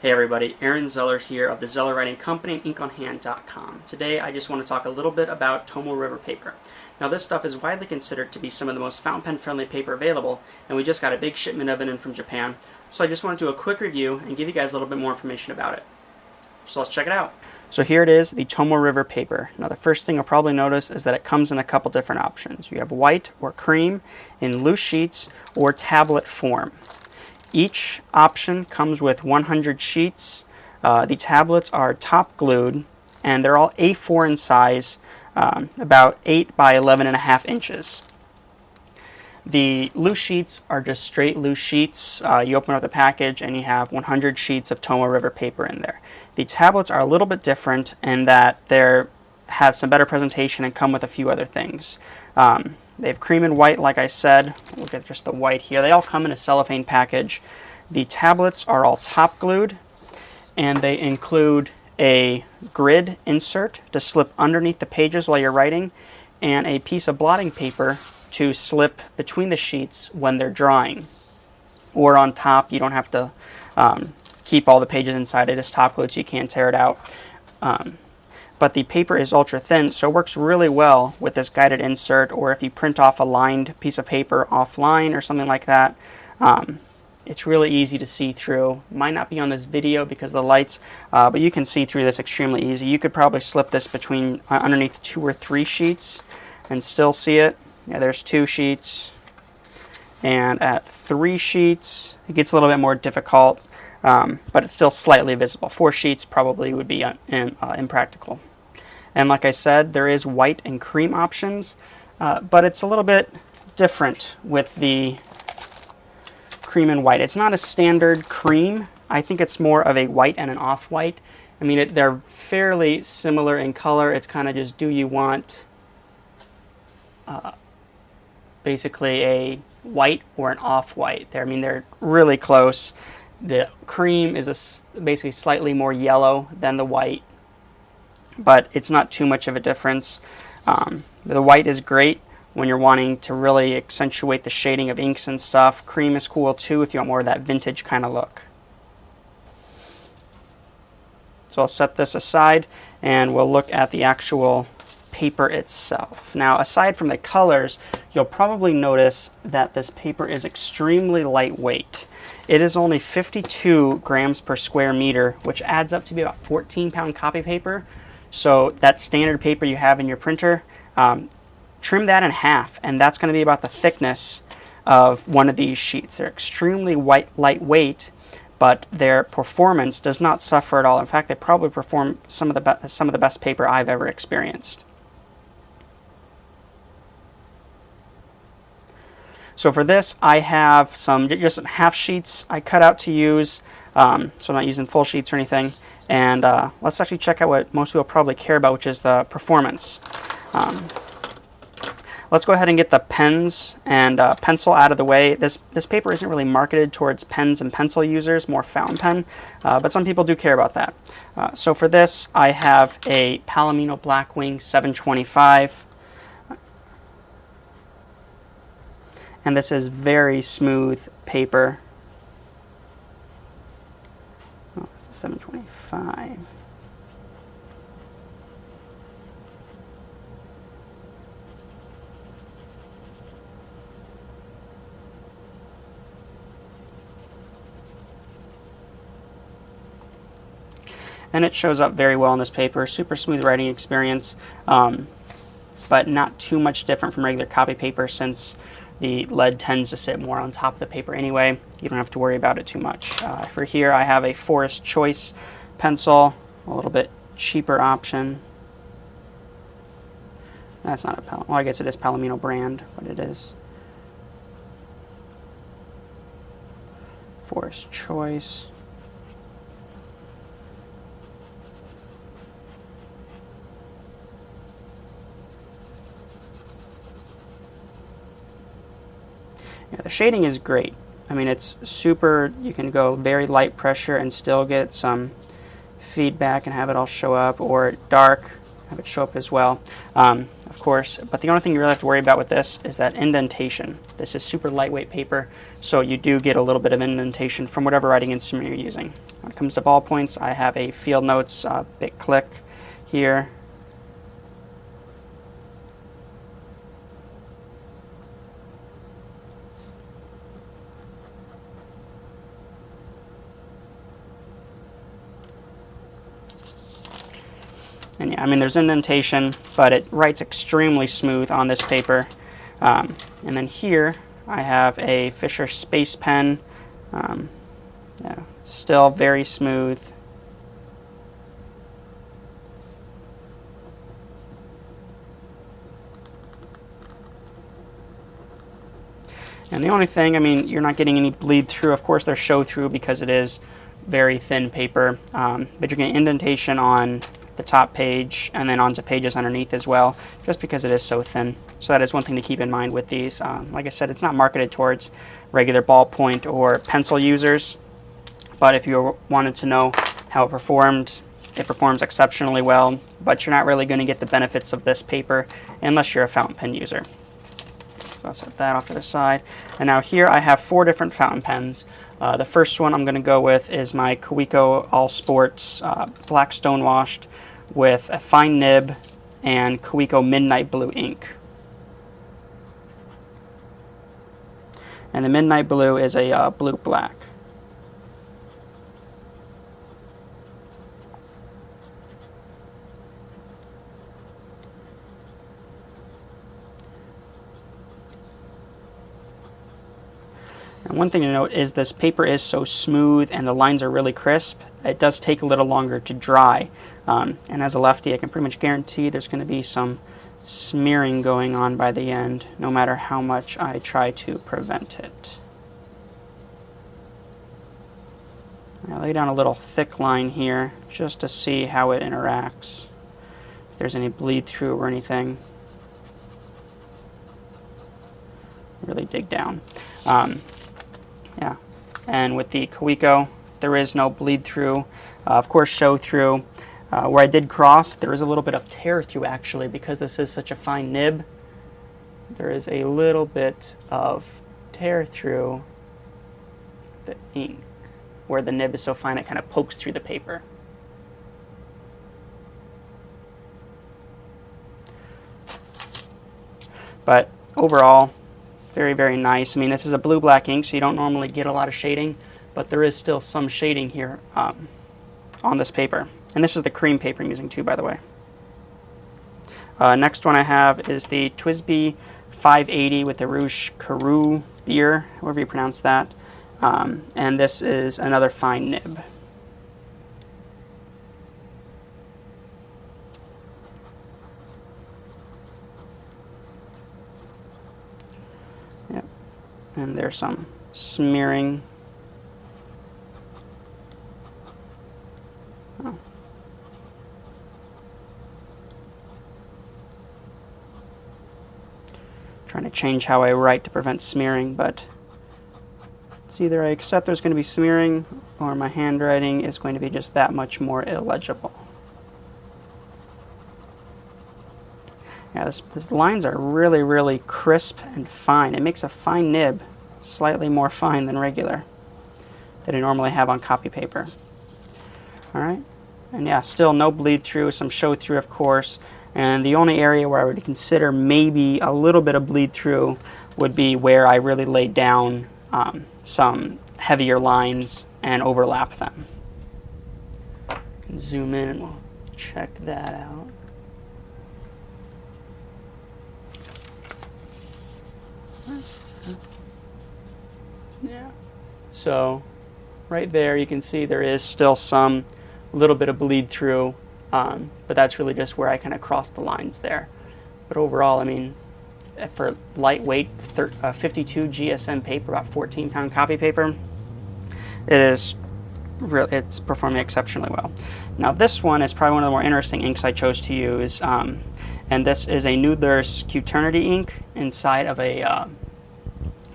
Hey everybody, Aaron Zeller here of the Zeller Writing Company and inkonhand.com. Today I just want to talk a little bit about Tomoe River paper. Now this stuff is widely considered to be some of the most fountain pen friendly paper available, and we just got a big shipment of it in from Japan. So I just want to do a quick review and give you guys a little bit more information about it. So let's check it out. So here it is, the Tomoe River paper. Now the first thing you'll probably notice is that it comes in a couple different options. You have white or cream in loose sheets or tablet form. Each option comes with 100 sheets. The tablets are top glued and they're all A4 in size, about 8 by 11.5 inches. The loose sheets are just straight loose sheets. You open up the package and you have 100 sheets of Tomoe River paper in there. The tablets are a little bit different in that they have some better presentation and come with a few other things. They have cream and white, like I said. Look at just the white here. They all come in a cellophane package. The tablets are all top glued, and they include a grid insert to slip underneath the pages while you're writing, and a piece of blotting paper to slip between the sheets when they're drying. Or on top, you don't have to keep all the pages inside. It is top glued so you can't tear it out. But the paper is ultra thin, so it works really well with this guided insert, or if you print off a lined piece of paper offline or something like that. It's really easy to see through. Might not be on this video because of the lights, but you can see through this extremely easy. You could probably slip this between underneath 2 or 3 sheets and still see it. Yeah, there's 2 sheets, and at 3 sheets it gets a little bit more difficult. But it's still slightly visible. 4 sheets probably would be impractical. And like I said, there is white and cream options, but it's a little bit different with the cream and white. It's not a standard cream. I think it's more of a white and an off-white. I mean, they're fairly similar in color. It's kind of just, do you want basically a white or an off-white? I mean, they're really close. The cream is basically slightly more yellow than the white, but it's not too much of a difference. The white is great when you're wanting to really accentuate the shading of inks and stuff. Cream is cool too if you want more of that vintage kind of look. So I'll set this aside and we'll look at the actual paper itself. Now, aside from the colors, you'll probably notice that this paper is extremely lightweight. It is only 52 grams per square meter, which adds up to be about 14-pound copy paper. So that standard paper you have in your printer, trim that in half, and that's going to be about the thickness of one of these sheets. They're extremely lightweight, but their performance does not suffer at all. In fact, they probably perform some of the best paper I've ever experienced. So for this, I have just some half sheets I cut out to use, so I'm not using full sheets or anything. And let's actually check out what most people probably care about, which is the performance. Let's go ahead and get the pens and pencil out of the way. This paper isn't really marketed towards pens and pencil users, more fountain pen, but some people do care about that. So for this, I have a Palomino Blackwing 725. And this is very smooth paper. Oh, it's a 725. And it shows up very well on this paper. Super smooth writing experience, but not too much different from regular copy paper since the lead tends to sit more on top of the paper anyway. You don't have to worry about it too much. For here, I have a Forest Choice pencil, a little bit cheaper option. That's not a Palomino. Well, I guess it is Palomino brand, but it is Forest Choice. Yeah, the shading is great. I mean, it's super, you can go very light pressure and still get some feedback and have it all show up, or dark have it show up as well, of course. But the only thing you really have to worry about with this is that indentation. This is super lightweight paper, so you do get a little bit of indentation from whatever writing instrument you're using. When it comes to ballpoints, I have a Field Notes Bic Click here. And yeah, I mean, there's indentation, but it writes extremely smooth on this paper. And then here I have a Fisher Space Pen. Yeah, still very smooth. And the only thing, I mean, you're not getting any bleed through. Of course, there's show through because it is very thin paper, but you're getting indentation on the top page and then onto pages underneath as well, just because it is so thin. So that is one thing to keep in mind with these. Like I said, it's not marketed towards regular ballpoint or pencil users, but if you wanted to know how it performs exceptionally well, but you're not really going to get the benefits of this paper unless you're a fountain pen user. So I'll set that off to the side. And now here I have 4 different fountain pens. The first one I'm going to go with is my Kaweco All Sports Black Stonewashed with a fine nib and Kaweco Midnight Blue ink. And the Midnight Blue is a blue-black. And one thing to note is this paper is so smooth and the lines are really crisp. It does take a little longer to dry. And as a lefty, I can pretty much guarantee there's going to be some smearing going on by the end, no matter how much I try to prevent it. I lay down a little thick line here just to see how it interacts, if there's any bleed through or anything. Really dig down. Yeah, and with the Kaweco, there is no bleed through. Of course, show through. Where I did cross, there is a little bit of tear through actually, because this is such a fine nib. There is a little bit of tear through the ink, where the nib is so fine it kind of pokes through the paper. But overall, very, very nice. I mean, this is a blue-black ink, so you don't normally get a lot of shading, but there is still some shading here on this paper. And this is the cream paper I'm using too, by the way. Next one I have is the TWSBI 580 with the Rouge Carew beer, however you pronounce that. And this is another fine nib. Yep. And there's some smearing. Oh. Trying to change how I write to prevent smearing, but it's either I accept there's going to be smearing or my handwriting is going to be just that much more illegible. Yeah, these lines are really, really crisp and fine. It makes a fine nib, slightly more fine than regular, that I normally have on copy paper. Alright, and yeah, still no bleed through, some show through of course, and the only area where I would consider maybe a little bit of bleed through would be where I really laid down some heavier lines and overlap them. Zoom in and we'll check that out. Yeah. So right there you can see there is still some little bit of bleed through, but that's really just where I kind of crossed the lines there. But overall, I mean, for lightweight 52 GSM paper, about 14-pound copy paper, it's performing exceptionally well. Now this one is probably one of the more interesting inks I chose to use, and this is a Noodler's Qternity ink inside of a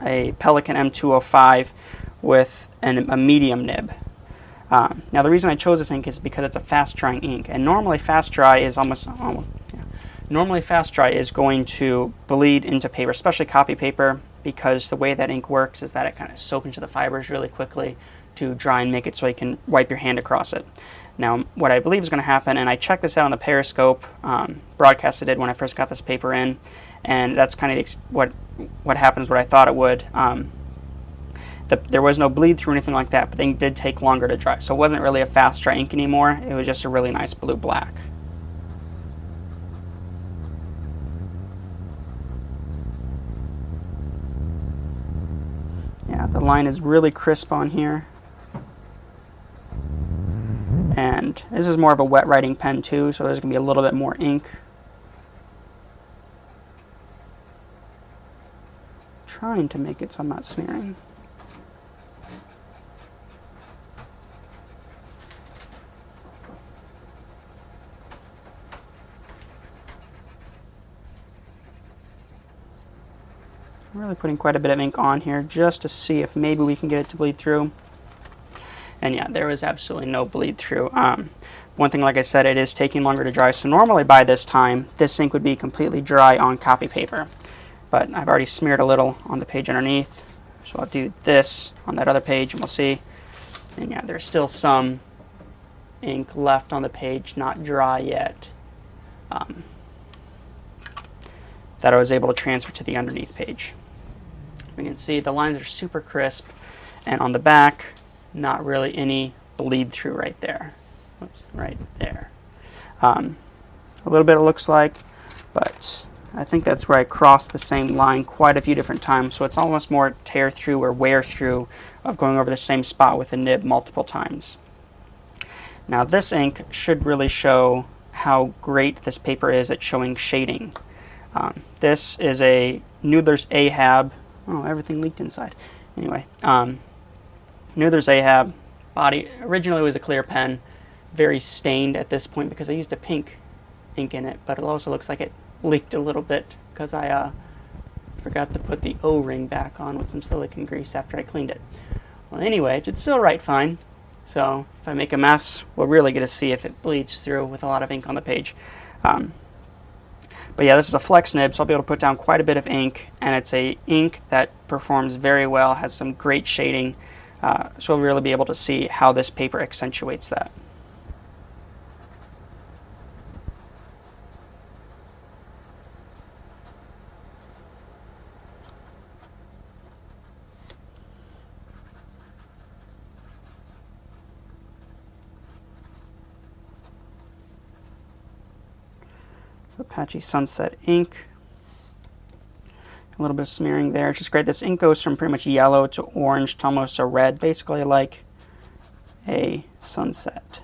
Pelikan M205 with a medium nib. Now the reason I chose this ink is because it's a fast drying ink, and normally fast dry is normally fast dry is going to bleed into paper, especially copy paper, because the way that ink works is that it kind of soaks into the fibers really quickly to dry and make it so you can wipe your hand across it. Now what I believe is going to happen, and I checked this out on the Periscope broadcast I did when I first got this paper in, and that's kind of what happens, what I thought it would. There was no bleed through or anything like that, but the ink did take longer to dry. So it wasn't really a fast dry ink anymore, it was just a really nice blue-black. Yeah, the line is really crisp on here. And this is more of a wet writing pen too, so there's going to be a little bit more ink. Trying to make it so I'm not smearing. I'm really putting quite a bit of ink on here just to see if maybe we can get it to bleed through. And yeah, there was absolutely no bleed through. One thing, like I said, it is taking longer to dry. So normally by this time, this ink would be completely dry on copy paper. But I've already smeared a little on the page underneath. So I'll do this on that other page and we'll see. And yeah, there's still some ink left on the page, not dry yet, that I was able to transfer to the underneath page. We can see the lines are super crisp, and on the back, not really any bleed through right there. Oops, right there. A little bit it looks like, but I think that's where I crossed the same line quite a few different times, so it's almost more tear through or wear through of going over the same spot with the nib multiple times. Now this ink should really show how great this paper is at showing shading. This is a Noodler's Ahab. Oh, everything leaked inside. Anyway, Noodler's Ahab body. Originally it was a clear pen, very stained at this point because I used a pink ink in it, but it also looks like it leaked a little bit because I forgot to put the O-ring back on with some silicone grease after I cleaned it. Well, anyway, it did still write fine. So if I make a mess, we'll really get to see if it bleeds through with a lot of ink on the page. But yeah, this is a flex nib, so I'll be able to put down quite a bit of ink, and it's a ink that performs very well, has some great shading, so we'll really be able to see how this paper accentuates that. Apache Sunset ink. A little bit of smearing there. It's just great. This ink goes from pretty much yellow to orange to almost a red, basically like a sunset.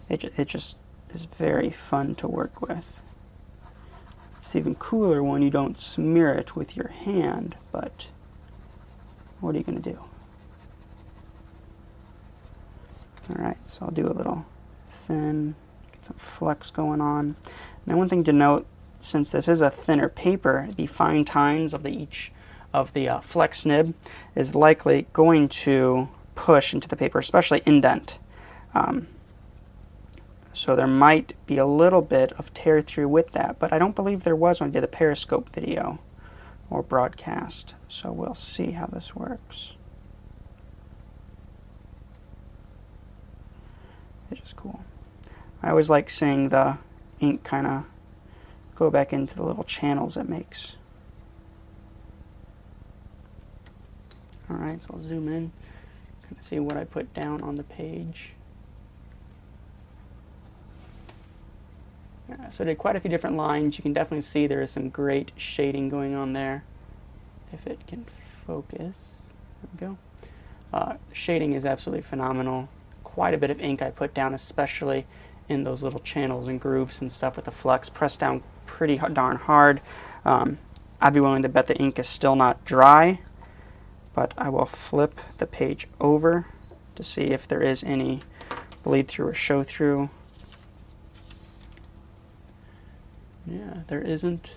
It just is very fun to work with. It's even cooler when you don't smear it with your hand, but what are you going to do? Alright, so I'll do a little thin, get some flex going on. Now one thing to note, since this is a thinner paper, the fine tines of each of the flex nib is likely going to push into the paper, especially indent. So there might be a little bit of tear through with that, but I don't believe there was when I did the Periscope video or broadcast. So we'll see how this works. It's just cool. I always like seeing the ink kind of go back into the little channels it makes. Alright, so I'll zoom in, kind of see what I put down on the page. Yeah, so I did quite a few different lines. You can definitely see there is some great shading going on there. If it can focus. There we go. Shading is absolutely phenomenal. Quite a bit of ink I put down, especially in those little channels and grooves and stuff with the flex. Pressed down pretty darn hard. I'd be willing to bet the ink is still not dry, but I will flip the page over to see if there is any bleed through or show through. Yeah, there isn't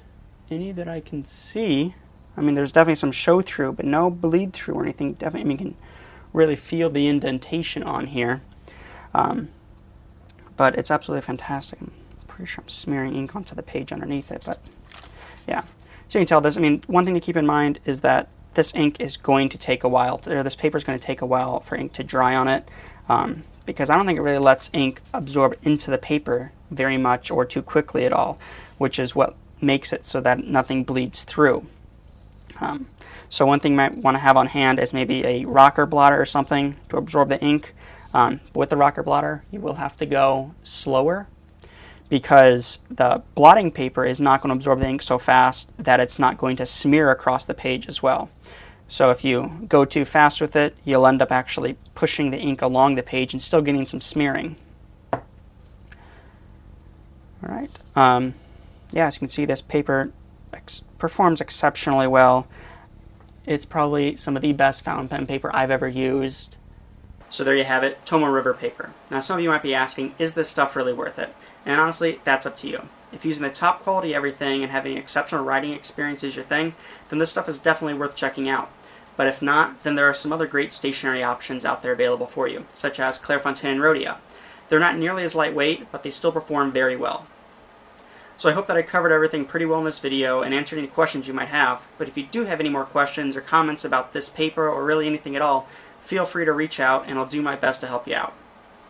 any that I can see. I mean, there's definitely some show through, but no bleed through or anything. Definitely, I mean, you can really feel the indentation on here. But it's absolutely fantastic. I'm pretty sure I'm smearing ink onto the page underneath it, but yeah. So you can tell this, I mean, one thing to keep in mind is that this ink is going to take a while, or this paper is going to take a while for ink to dry on it, because I don't think it really lets ink absorb into the paper very much or too quickly at all, which is what makes it so that nothing bleeds through. So one thing you might want to have on hand is maybe a rocker blotter or something to absorb the ink. With the rocker blotter, you will have to go slower because the blotting paper is not going to absorb the ink so fast that it's not going to smear across the page as well. So if you go too fast with it, you'll end up actually pushing the ink along the page and still getting some smearing. All right. Yeah, as you can see, this paper performs exceptionally well. It's probably some of the best fountain pen paper I've ever used. So there you have it, Tomoe River paper. Now some of you might be asking, is this stuff really worth it? And honestly, that's up to you. If using the top quality everything and having exceptional writing experience is your thing, then this stuff is definitely worth checking out. But if not, then there are some other great stationery options out there available for you, such as Clairefontaine and Rhodia. They're not nearly as lightweight, but they still perform very well. So I hope that I covered everything pretty well in this video and answered any questions you might have, but if you do have any more questions or comments about this paper or really anything at all, feel free to reach out and I'll do my best to help you out.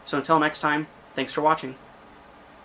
So until next time, thanks for watching.